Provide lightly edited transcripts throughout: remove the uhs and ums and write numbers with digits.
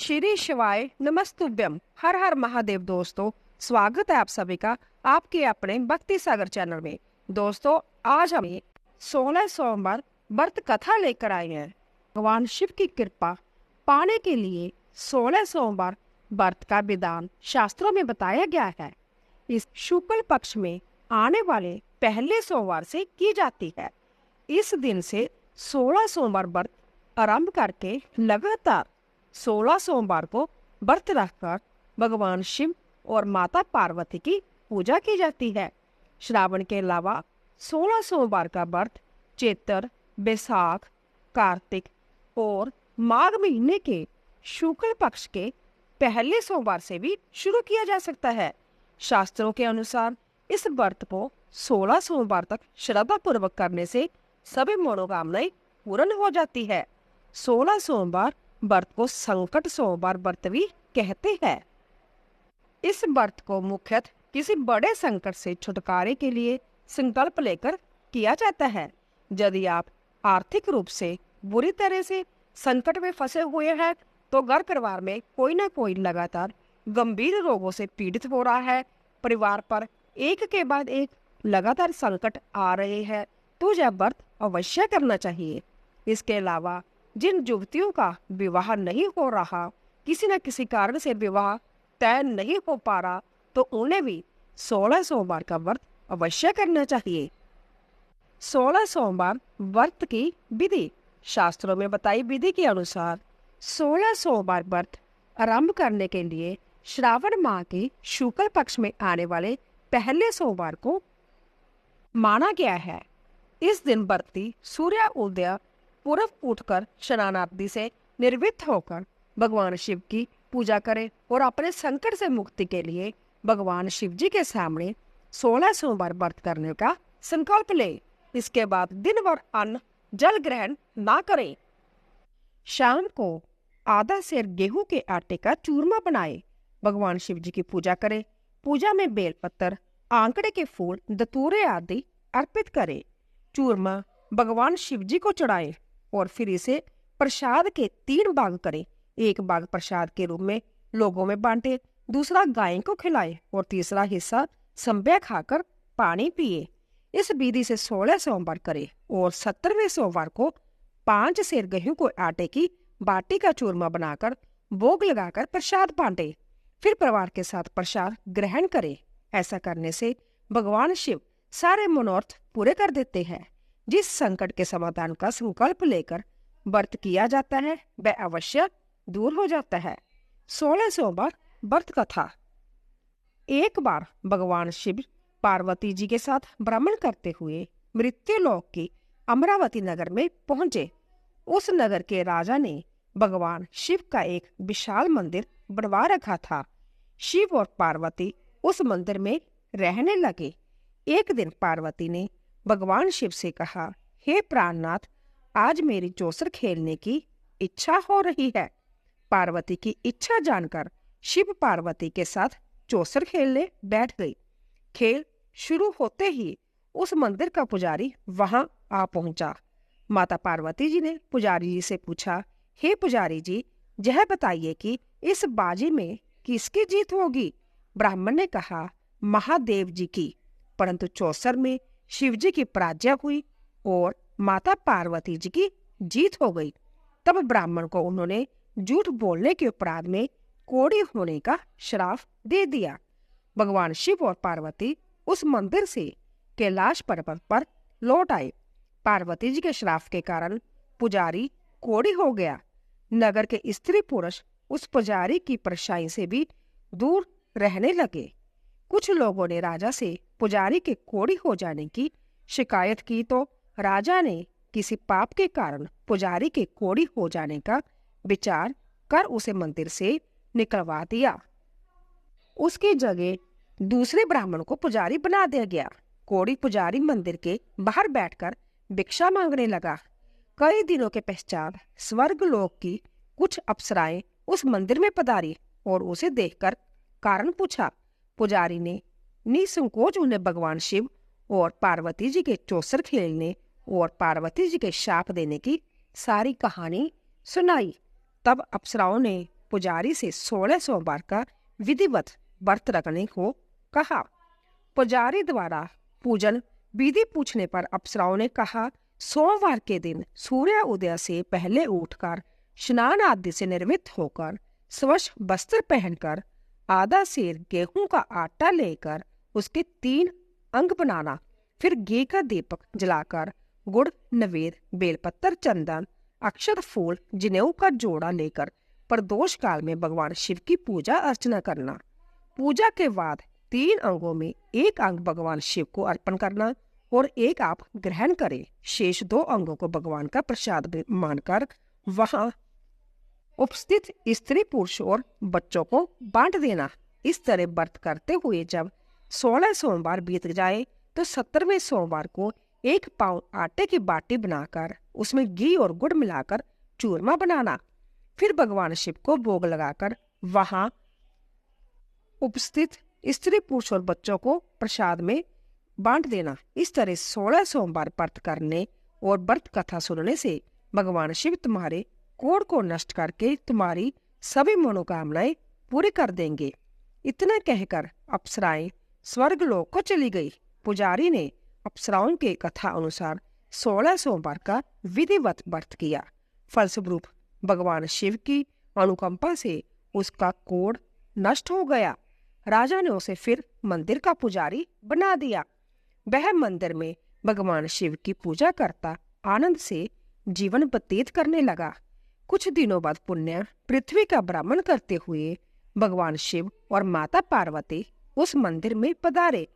श्री शिवाय नमस्तुभ्यम। हर हर महादेव। दोस्तों, स्वागत है आप सभी का आपके अपने भक्ति सागर चैनल में। दोस्तों, आज हम 16 सोमवार व्रत कथा लेकर आए हैं। भगवान शिव की कृपा पाने के लिए 16 सोमवार व्रत का विधान शास्त्रों में बताया गया है। इस शुक्ल पक्ष में आने वाले पहले सोमवार से की जाती है। इस दिन से 16 सोमवार व्रत आरंभ करके लगातार 16 सोमवार को व्रत रखकर भगवान शिव और माता पार्वती की पूजा की जाती है। श्रावण के अलावा 16 सोमवार का व्रत चैत्र, बैसाख, कार्तिक और माघ महीने के शुक्ल पक्ष के पहले सोमवार से भी शुरू किया जा सकता है। शास्त्रों के अनुसार इस व्रत को 16 सोमवार तक श्रद्धा पूर्वक करने से सभी मनोकामनाएं पूर्ण हो जाती है। 16 सोमवार व्रत को संकट सोमवार व्रत भी कहते हैं। इस व्रत को मुख्यतः किसी बड़े संकट से छुटकारे के लिए संकल्प लेकर किया जाता है। यदि आप आर्थिक रूप से बुरी तरह से संकट में फंसे हुए हैं तो घर परिवार में कोई ना कोई लगातार गंभीर रोगों से पीड़ित हो रहा है, परिवार पर एक के बाद एक लगातार संकट आ रहे हैं, तो यह व्रत अवश्य करना चाहिए। इसके अलावा जिन युवतियों का विवाह नहीं हो रहा, किसी न किसी कारण से विवाह तय नहीं हो पा रहा, तो उन्हें भी 16 सोमवार का व्रत अवश्य करना चाहिए। 16 सोमवार व्रत की विधि। शास्त्रों में बताई विधि के अनुसार 16 सोमवार व्रत आरंभ करने के लिए श्रावण माह के शुक्ल पक्ष में आने वाले पहले सोमवार को माना गया है। इस दिन व्रती सूर्य उदय पूर्व उठकर स्नान आदि से निर्वृत्त होकर भगवान शिव की पूजा करे और अपने संकट से मुक्ति के लिए भगवान शिव जी के सामने 16 सोमवार व्रत करने का संकल्प ले। इसके बाद दिन भर अन्न जल ग्रहण ना करे। शाम को आधा सेर गेहूं के आटे का चूरमा बनाए, भगवान शिव जी की पूजा करे। पूजा में बेलपत्र, आंकड़े के फूल, दतूरे आदि अर्पित करे। चूरमा भगवान शिव जी को चढ़ाए और फिर इसे प्रसाद के 3 भाग करे। एक भाग प्रसाद के रूप में लोगों में बांटे, दूसरा गाय को खिलाए और तीसरा हिस्सा संध्या खाकर पानी पिए। इस विधि से 16 सोमवार करे और 17वें सोमवार को 5 सेर गेहूं को आटे की बाटी का चूरमा बनाकर भोग लगाकर प्रसाद बांटे। फिर परिवार के साथ प्रसाद ग्रहण करे। ऐसा करने से भगवान शिव सारे मनोरथ पूरे कर देते हैं। जिस संकट के समाधान का संकल्प लेकर व्रत किया जाता है वह अवश्य दूर हो जाता है। 16 सोमवार व्रत कथा। एक बार भगवान शिव पार्वती जी के साथ भ्रमण करते हुए मृत्युलोक की अमरावती नगर में पहुंचे। उस नगर के राजा ने भगवान शिव का एक विशाल मंदिर बनवा रखा था। शिव और पार्वती उस मंदिर में रहने लगे। एक दिन पार्वती ने भगवान शिव से कहा, हे प्राणनाथ, आज मेरी चौसर खेलने की इच्छा हो रही है। पार्वती की इच्छा जानकर शिव पार्वती के साथ चौसर खेलने बैठ गई। खेल शुरू होते ही उस मंदिर का पुजारी वहां आ पहुंचा। माता पार्वती जी ने पुजारी जी से पूछा, हे पुजारी जी, यह बताइए कि इस बाजी में किसकी जीत होगी? ब्राह्मण ने कहा, महादेव जी की। परंतु चौसर में शिव जी की पराजय हुई और माता पार्वती जी की जीत हो गई। तब ब्राह्मण को उन्होंने झूठ बोलने के अपराध में कोढ़ी होने का श्राप दे दिया। भगवान शिव और पार्वती उस मंदिर से कैलाश पर्वत पर लौट आए। पार्वती जी के श्राप के कारण पुजारी कोढ़ी हो गया। नगर के स्त्री पुरुष उस पुजारी की परछाई से भी दूर रहने लगे। कुछ लोगों ने राजा से पुजारी के कोढ़ी हो जाने की शिकायत की तो राजा ने किसी पाप के कारण पुजारी के कोढ़ी हो जाने का विचार कर उसे मंदिर से निकलवा दिया। उसकी जगह दूसरे ब्राह्मण को पुजारी बना दिया गया। कोढ़ी पुजारी मंदिर के बाहर बैठकर भिक्षा मांगने लगा। कई दिनों के पश्चात स्वर्ग लोक की कुछ अप्सराएं उस मंदिर में पधारी और उसे देखकर कारण पूछा। पुजारी ने निसंकोच उन्हें भगवान शिव और पार्वती जी के चौसर खेलने और पार्वती जी के शाप देने की सारी कहानी सुनाई। तब अप्सराओं ने पुजारी से 16 सोमवार का विधिवत व्रत रखने को कहा। पुजारी द्वारा पूजन विधि पूछने पर अप्सराओं ने कहा, सोमवार के दिन सूर्य उदय से पहले उठकर स्नान आदि से निर्मित होकर स्वच्छ वस्त्र पहनकर आधा सेर गेहूं का आटा लेकर उसके 3 अंग बनाना, फिर घी का दीपक जलाकर गुड़, नवेद, बेलपत्र, चंदन, अक्षत फूल, जनेऊ का जोड़ा लेकर प्रदोष काल में भगवान शिव की पूजा अर्चना करना। पूजा के बाद 3 अंगों में एक अंग भगवान शिव को अर्पण करना और एक आप ग्रहण करें। शेष 2 अंगों को भगवान का प्रसाद मानकर वहां उपस्थित स्त्री, पुरुष और बच्चों को बांट देना। इस तरह व्रत करते हुए जब 16 सोमवार बीत जाए तो 17वें सोमवार को 1 पाव आटे की बाटी बनाकर उसमें घी और गुड़ मिलाकर चूरमा बनाना, फिर भगवान शिव को भोग लगाकर वहां उपस्थित स्त्री, पुरुष और बच्चों को प्रसाद में बांट देना। इस तरह 16 सोमवार व्रत करने और व्रत कथा सुनने से भगवान शिव तुम्हारे कोढ़ को नष्ट करके तुम्हारी सभी मनोकामनाएं पूरी कर देंगे। इतना कहकर अप्सराएं स्वर्गलोक को चली गई। पुजारी ने अप्सराओं के कथा अनुसार 16 सोमवार का विधिवत व्रत किया। फलस्वरूप भगवान शिव की अनुकंपा से उसका कोढ़ नष्ट हो गया। राजा ने उसे फिर मंदिर का पुजारी बना दिया। वह मंदिर में भगवान शिव की पूजा करता आनंद से जीवन व्यतीत करने लगा। कुछ दिनों बाद पुण्य पृथ्वी का भ्रमण करते हुए भगवान शिव और माता पार्वती उस मंदिर में पधारे।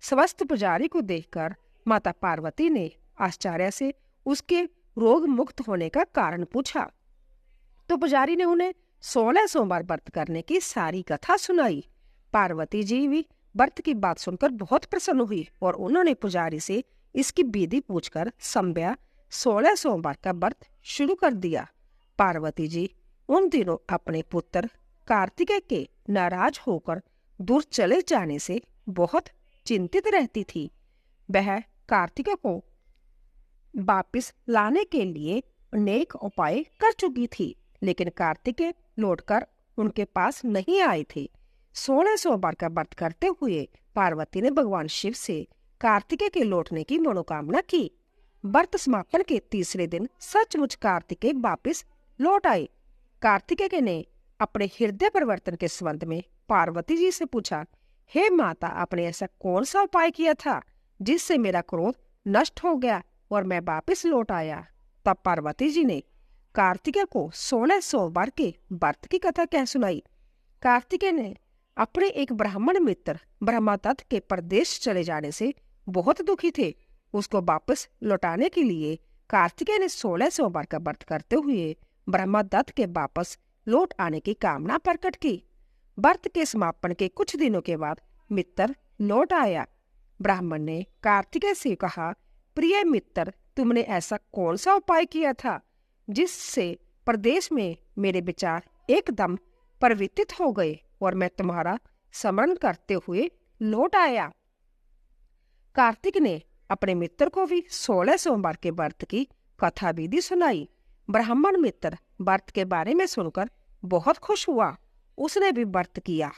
स्वस्थ पुजारी को देखकर माता पार्वती ने आश्चर्य से उसके रोग मुक्त होने का कारण पूछा, तो पुजारी ने उन्हें 16 सोमवार व्रत करने की सारी कथा सुनाई। पार्वती जी भी व्रत की बात सुनकर बहुत प्रसन्न हुई और उन्होंने पुजारी से इसकी विधि पूछकर संध्या 16 सोमवार का व्रत शुरू कर दिया। पार्वती जी उन दिनों अपने पुत्र कार्तिकेय के नाराज होकर दूर चले जाने से बहुत चिंतित रहती थी। वह कार्तिकेय को वापस लाने के लिए अनेक उपाय कर चुकी थी, लेकिन कार्तिकेय लौटकर उनके पास नहीं आए थे। 16 सोमवार का व्रत करते हुए पार्वती ने भगवान शिव से कार्तिकेय के लौटने की मनोकामना की। व्रत समापन के तीसरे दिन सचमुच कार्तिकेय वापस लौट आए। कार्तिकेय ने अपने हृदय परिवर्तन के संबंध में पार्वती जी से पूछा, हे माता, आपने ऐसा कौन सा उपाय किया था जिससे मेरा क्रोध नष्ट हो गया और मैं वापस लौट आया? तब पार्वती जी ने कार्तिकेय को 16 सोमवार के व्रत की कथा कह सुनाई। कार्तिकेय ने अपने एक ब्राह्मण मित्र ब्रह्मदत्त के प्रदेश चले जाने से बहुत दुखी थे। उसको वापस लौटाने के लिए कार्तिकेय ने 16 सोमवार का व्रत करते हुए ब्रह्मदत्त के वापस लौट आने की कामना प्रकट की। व्रत के समापन के कुछ दिनों के बाद मित्र लौट आया। ब्राह्मण ने कार्तिकेय से कहा, प्रिय मित्र, तुमने ऐसा कौन सा उपाय किया था जिससे प्रदेश में मेरे विचार एकदम परिवर्तित हो गए और मैं तुम्हारा स्मरण करते हुए लौट आया? कार्तिक ने अपने मित्र को भी 16 सोमवार के व्रत की कथा विधि सुनाई। ब्राह्मण मित्र व्रत के बारे में सुनकर बहुत खुश हुआ। उसने भी व्रत किया।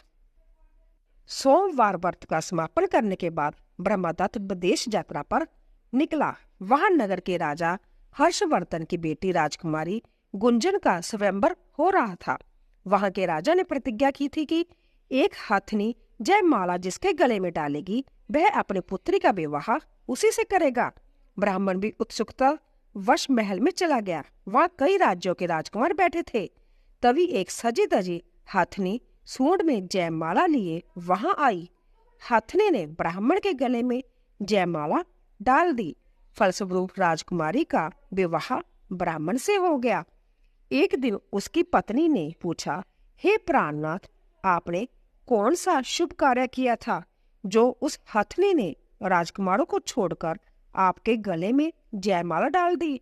सोमवार व्रत का समापन करने के बाद ब्रह्मदत्त विदेश यात्रा पर निकला। वहां नगर के राजा हर्षवर्धन की बेटी राजकुमारी गुंजन का स्वयंवर हो रहा था। वहां के राजा ने प्रतिज्ञा की थी कि एक हथनी जयमाला जिसके गले में डालेगी वह अपने पुत्री का विवाह उसी से करेगा। ब्राह्मण भी उत्सुकता वश महल में चला गया। वहां कई राज्यों के राजकुमार बैठे थे। तभी एक सजी धजी हथनी सूंड में जयमाला लिए वहां आई। हथनी ने ब्राह्मण के गले में जयमाला डाल दी। फलस्वरूप राजकुमारी का विवाह ब्राह्मण से हो गया। एक दिन उसकी पत्नी ने पूछा, हे प्राणनाथ, आपने कौन सा शुभ कार्य किया था जो उस हथनी ने राजकुमारों को छोड़कर आपके गले में जयमाला डाल दी?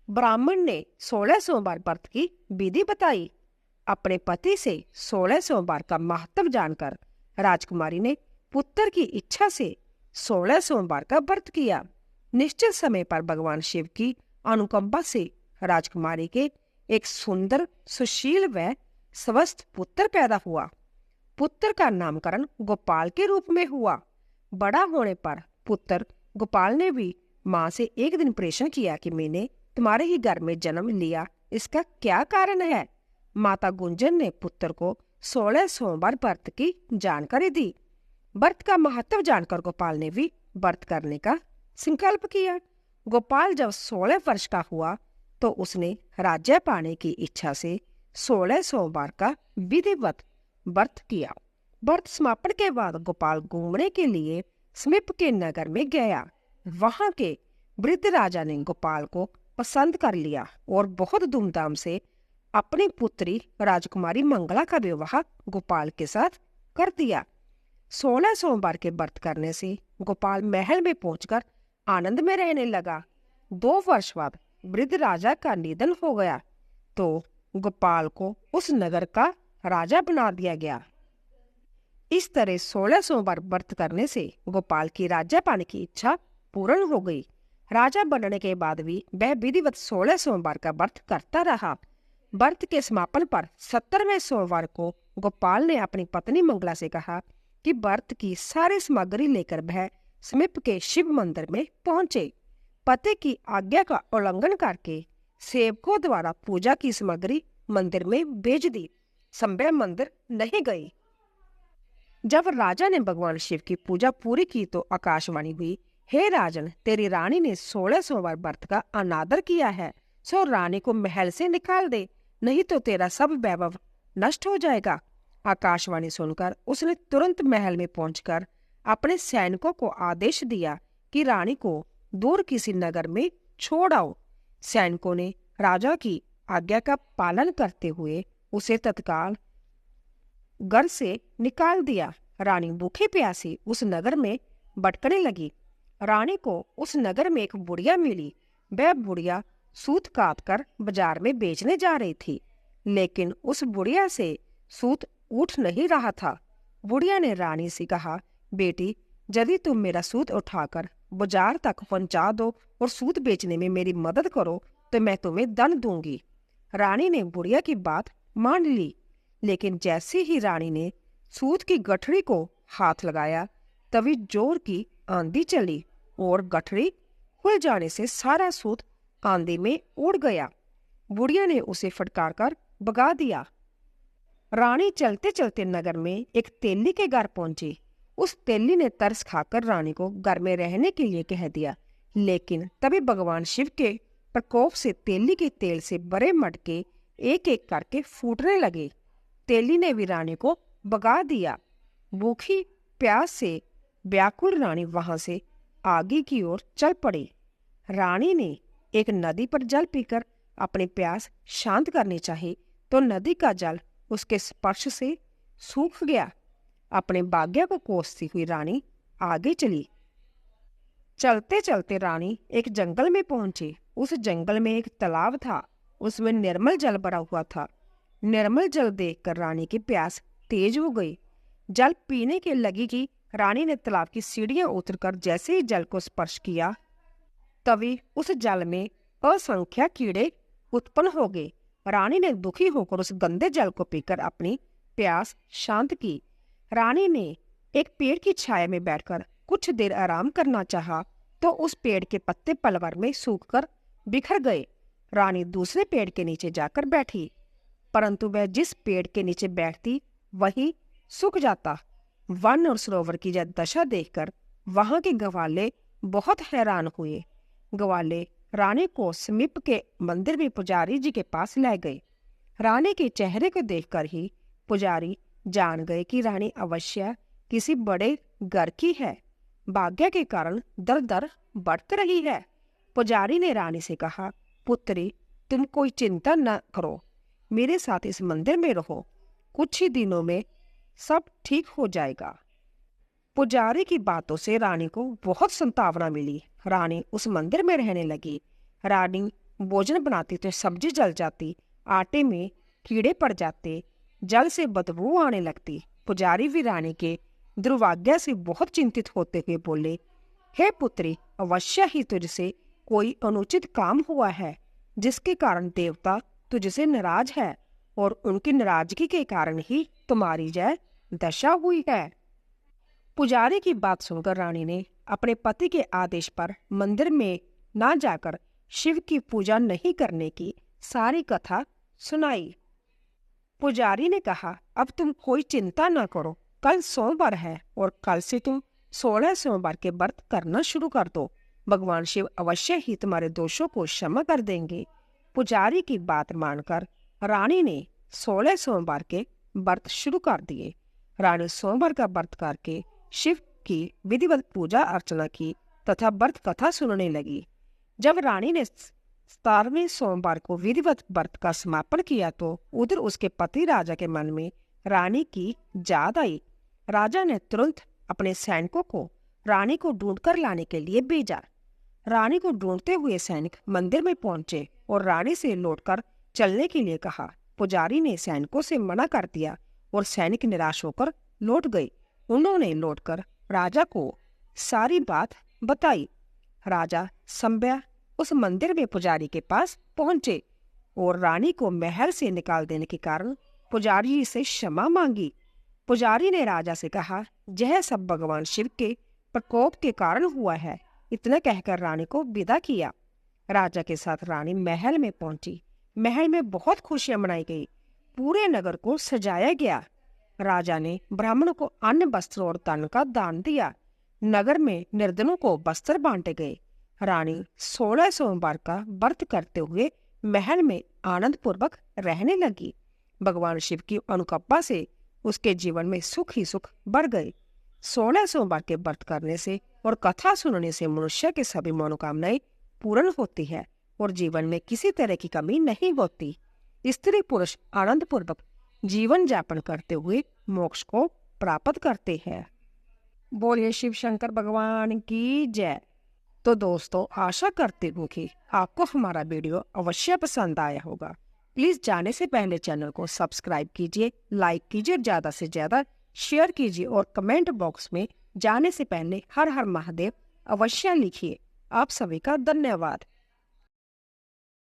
ब्राह्मण ने 16 सोमवार व्रत की विधि बताई। अपने पति से 16 सोमवार का महत्व जानकर राजकुमारी ने पुत्र की इच्छा से 16 सोमवार का व्रत किया। निश्चित समय पर भगवान शिव की अनुकंपा से राजकुमारी के एक सुंदर, सुशील व स्वस्थ पुत्र पैदा हुआ। पुत्र का नामकरण गोपाल के रूप में हुआ। बड़ा होने पर पुत्र गोपाल ने भी माँ से एक दिन प्रश्न किया कि मैंने तुम्हारे ही घर में जन्म लिया, इसका क्या कारण है। माता गुंजन ने पुत्र को 16 सोमवार व्रत की जानकारी दी। व्रत का महत्व जानकर गोपाल ने भी व्रत करने का संकल्प किया। गोपाल जब 16 वर्ष का हुआ तो उसने राज्य पाने की इच्छा से 16 सोमवार का विधिवत व्रत किया। व्रत समापन के बाद गोपाल घूमने के लिए समीप के नगर में गया। वहां के वृद्ध राजा ने गोपाल को पसंद कर लिया और बहुत धूमधाम से अपनी पुत्री राजकुमारी मंगला का विवाह गोपाल के साथ कर दिया। 16 सोमवार के व्रत करने से गोपाल महल में पहुंचकर आनंद में रहने लगा। 2 वर्ष बाद वृद्ध राजा का निधन हो गया तो गोपाल को उस नगर का राजा बना दिया गया। इस तरह 16 सोमवार व्रत करने से गोपाल की राज्य पाने की इच्छा पूर्ण हो गई। राजा बनने के बाद भी वह विधिवत 16 सोमवार का व्रत करता रहा। व्रत के समापन पर 17वें सोमवार को गोपाल ने अपनी पत्नी मंगला से कहा कि व्रत की सारी सामग्री लेकर वह समीप के शिव मंदिर में पहुंचे। पति की आज्ञा का उल्लंघन करके सेवकों द्वारा पूजा की सामग्री मंदिर में भेज दी। संभव मंदिर नहीं गई। जब राजा ने भगवान शिव की पूजा पूरी की तो आकाशवाणी हुई, हे राजन, तेरी रानी ने 16 सोमवार व्रत का अनादर किया है, सो रानी को महल से निकाल दे, नहीं तो तेरा सब वैभव नष्ट हो जाएगा। आकाशवाणी सुनकर उसने तुरंत महल में पहुंचकर अपने सैनिकों को आदेश दिया कि रानी को दूर किसी नगर में छोड़ आओ। सैनिकों ने राजा की आज्ञा का पालन करते हुए उसे तत्काल घर से निकाल दिया। रानी भूखी प्यासी उस नगर में भटकने लगी। रानी को उस नगर में एक बुढ़िया मिली। वह बुढ़िया सूत काट कर बाजार में बेचने जा रही थी, लेकिन उस बुढ़िया से सूत उठ नहीं रहा था। बुढ़िया ने रानी से कहा, बेटी, यदि तुम मेरा सूत उठाकर बाजार तक पहुंचा दो और सूत बेचने में मेरी मदद करो तो मैं तुम्हें धन दूंगी। रानी ने बुढ़िया की बात मान ली, लेकिन जैसे ही रानी ने सूत की गठरी को हाथ लगाया तभी जोर की आंधी चली और गठरी खुल जाने से सारा सूत आंधी में उड़ गया। बुढ़िया ने उसे फटकार कर भगा दिया। रानी चलते चलते नगर में एक तेली के घर पहुंची। उस तेली ने तरस खाकर रानी को घर में रहने के लिए कह दिया, लेकिन तभी भगवान शिव के प्रकोप से तेली के तेल से बड़े मटके एक एक करके फूटने लगे। तेली ने भी रानी को भगा दिया। भूखी प्यास से व्याकुल रानी वहां से आगे की ओर चल पड़ी। रानी ने एक नदी पर जल पीकर अपनी प्यास शांत करनी चाहिए तो नदी का जल उसके स्पर्श से सूख गया। अपने भाग्य को कोसती हुई रानी आगे चली। चलते चलते रानी एक जंगल में पहुंची। उस जंगल में एक तालाब था, उसमें निर्मल जल भरा हुआ था। निर्मल जल देखकर रानी की प्यास तेज हो गई। जल पीने के लगी कि रानी ने तालाब की सीढ़ियां उतरकर जैसे ही जल को स्पर्श किया तभी उस जल में असंख्य कीड़े उत्पन्न हो गए। रानी ने दुखी होकर उस गंदे जल को पीकर अपनी प्यास शांत की। रानी ने एक पेड़ की छाया में बैठकर कुछ देर आराम करना चाहा तो उस पेड़ के पत्ते पल भर में सूखकर बिखर गए। रानी दूसरे पेड़ के नीचे जाकर बैठी, परंतु वह जिस पेड़ के नीचे बैठती वही सूख जाता। वन और सरोवर की यह दशा देखकर वहां के ग्वाले बहुत हैरान हुए। ग्वाले रानी को समीप के मंदिर में पुजारी जी के पास ले गए। रानी के चेहरे को देखकर ही पुजारी जान गए कि रानी अवश्य किसी बड़े घर की है। भाग्य के कारण दर दर बढ़त रही है। पुजारी ने रानी से कहा, पुत्री, तुम कोई चिंता न करो, मेरे साथ इस मंदिर में रहो, कुछ ही दिनों में सब ठीक हो जाएगा। पुजारी की बातों से रानी को बहुत संतावना मिली। रानी उस मंदिर में रहने लगी। रानी भोजन बनाती तो सब्जी जल जाती, आटे में कीड़े पड़ जाते, जल से बदबू आने लगती। पुजारी भी रानी के दुर्भाग्य से बहुत चिंतित होते हुए बोले, हे पुत्री, अवश्य ही तुझसे कोई अनुचित काम हुआ है। जिसके कारण देवता तुझसे नाराज है और उनकी नाराजगी के कारण ही तुम्हारी जय दशा हुई है। पुजारी की बात सुनकर रानी ने अपने पति के आदेश पर मंदिर में ना जाकर शिव की पूजा नहीं करने की सारी कथा सुनाई। पुजारी ने कहा, अब तुम कोई चिंता न करो, कल सोमवार है और कल से तुम 16 सोमवार के व्रत करना शुरू कर दो। भगवान शिव अवश्य ही तुम्हारे दोषों को क्षमा कर देंगे। पुजारी की बात मानकर रानी ने 16 सोमवार के व्रत शुरू कर दिए। रानी सोमवार का व्रत करके शिव की विधिवत पूजा अर्चना की तथा व्रत कथा सुनने लगी। जब रानी ने 17वें सोमवार को विधिवत व्रत का समापन किया तो उधर उसके पति राजा के मन में रानी की याद आई। राजा ने तुरंत अपने सैनिकों को रानी को ढूंढकर लाने के लिए भेजा। रानी को ढूंढते हुए सैनिक मंदिर में पहुंचे और रानी से लौटकर चलने के लिए कहा। पुजारी ने सैनिकों से मना कर दिया और सैनिक निराश होकर लौट गए। उन्होंने लौटकर राजा को सारी बात बताई। राजा संभ्या उस मंदिर में पुजारी के पास पहुंचे और रानी को महल से निकाल देने के कारण पुजारी से क्षमा मांगी। पुजारी ने राजा से कहा, यह सब भगवान शिव के प्रकोप के कारण हुआ है। इतना कहकर रानी को विदा किया। राजा के साथ रानी महल में पहुंची। महल में बहुत खुशियां मनाई गई। पूरे नगर को सजाया गया। राजा ने ब्राह्मणों को अन्न, वस्त्र और धन का दान दिया। नगर में निर्धनों को वस्त्र बांटे गए। रानी 16 सोमवार का व्रत करते हुए महल में आनंद पूर्वक रहने लगी। भगवान शिव की अनुकंपा से उसके जीवन में सुख ही सुख बढ़ गए। 16 सोमवार के व्रत करने से और कथा सुनने से मनुष्य के सभी मनोकामनाएं पूर्ण होती है और जीवन में किसी तरह की कमी नहीं होती। स्त्री पुरुष आनंद पूर्वक जीवन यापन करते हुए मोक्ष को प्राप्त करते हैं। बोलिए शिव शंकर भगवान की जय। तो दोस्तों, आशा करती हूँ कि आपको हमारा वीडियो अवश्य पसंद आया होगा। प्लीज जाने से पहले चैनल को सब्सक्राइब कीजिए, लाइक कीजिए, ज्यादा से ज्यादा शेयर कीजिए और कमेंट बॉक्स में जाने से पहले हर हर महादेव अवश्य लिखिए। आप सभी का धन्यवाद।